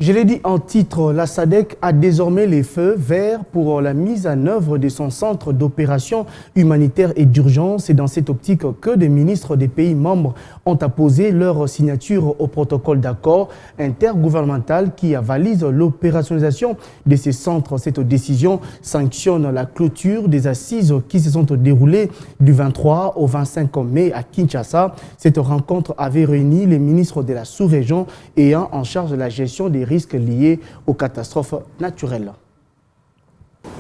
Je l'ai dit en titre, la SADC a désormais les feux verts pour la mise en œuvre de son centre d'opération humanitaire et d'urgence. C'est dans cette optique que des ministres des pays membres ont apposé leur signature au protocole d'accord intergouvernemental qui avalise l'opérationnalisation de ces centres. Cette décision sanctionne la clôture des assises qui se sont déroulées du 23 au 25 mai à Kinshasa. Cette rencontre avait réuni les ministres de la sous-région ayant en charge de la gestion des risques liés aux catastrophes naturelles.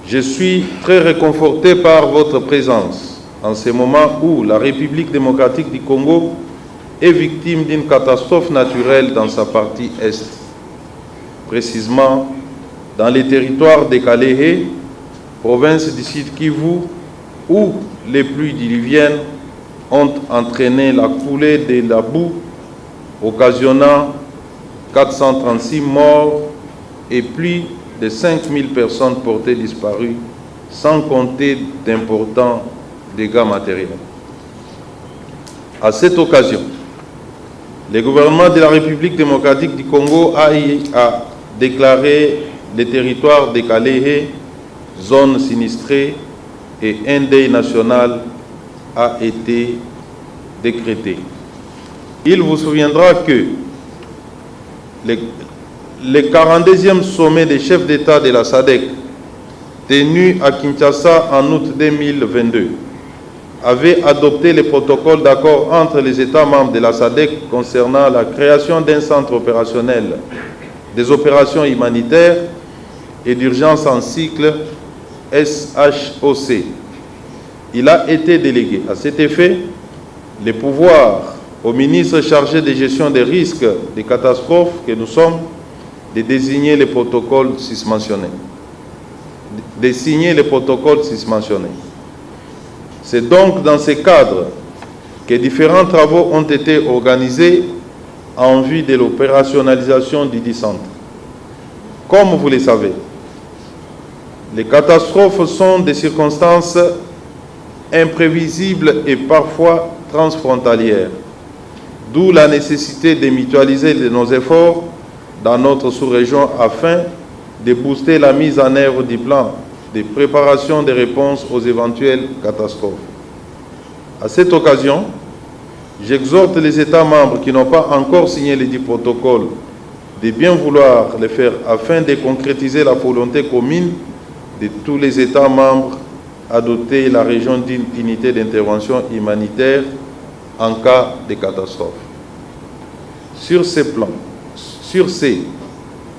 Je suis très réconforté par votre présence en ce moment où la République démocratique du Congo est victime d'une catastrophe naturelle dans sa partie est, précisément dans les territoires de Kalehe, province du Sud Kivu, où les pluies diluviennes ont entraîné la coulée de la boue, occasionnant 436 morts et plus de 5000 personnes portées disparues, sans compter d'importants dégâts matériels. À cette occasion, le gouvernement de la République démocratique du Congo a déclaré les territoires de Kalehe zone sinistrée et un deuil national a été décrété. Il vous souviendra que le 42e sommet des chefs d'État de la SADC, tenu à Kinshasa en août 2022, avait adopté le protocole d'accord entre les États membres de la SADC concernant la création d'un centre opérationnel des opérations humanitaires et d'urgence en cycle SHOC. Il a été délégué à cet effet les pouvoirs au ministre chargé de gestion des risques des catastrophes que nous sommes de désigner les protocoles susmentionnés. C'est donc dans ce cadre que différents travaux ont été organisés en vue de l'opérationnalisation du dit centre. Comme vous le savez, les catastrophes sont des circonstances imprévisibles et parfois transfrontalières, d'où la nécessité de mutualiser nos efforts dans notre sous-région afin de booster la mise en œuvre du plan de préparation des réponses aux éventuelles catastrophes. À cette occasion, j'exhorte les États membres qui n'ont pas encore signé les 10 protocoles de bien vouloir le faire afin de concrétiser la volonté commune de tous les États membres à doter la région d'une unité d'intervention humanitaire en cas de catastrophe. Sur ce,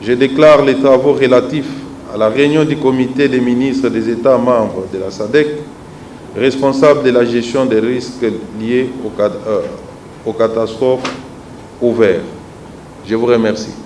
je déclare les travaux relatifs à la réunion du comité des ministres des États membres de la SADC, responsable de la gestion des risques liés aux catastrophes ouverts. Je vous remercie.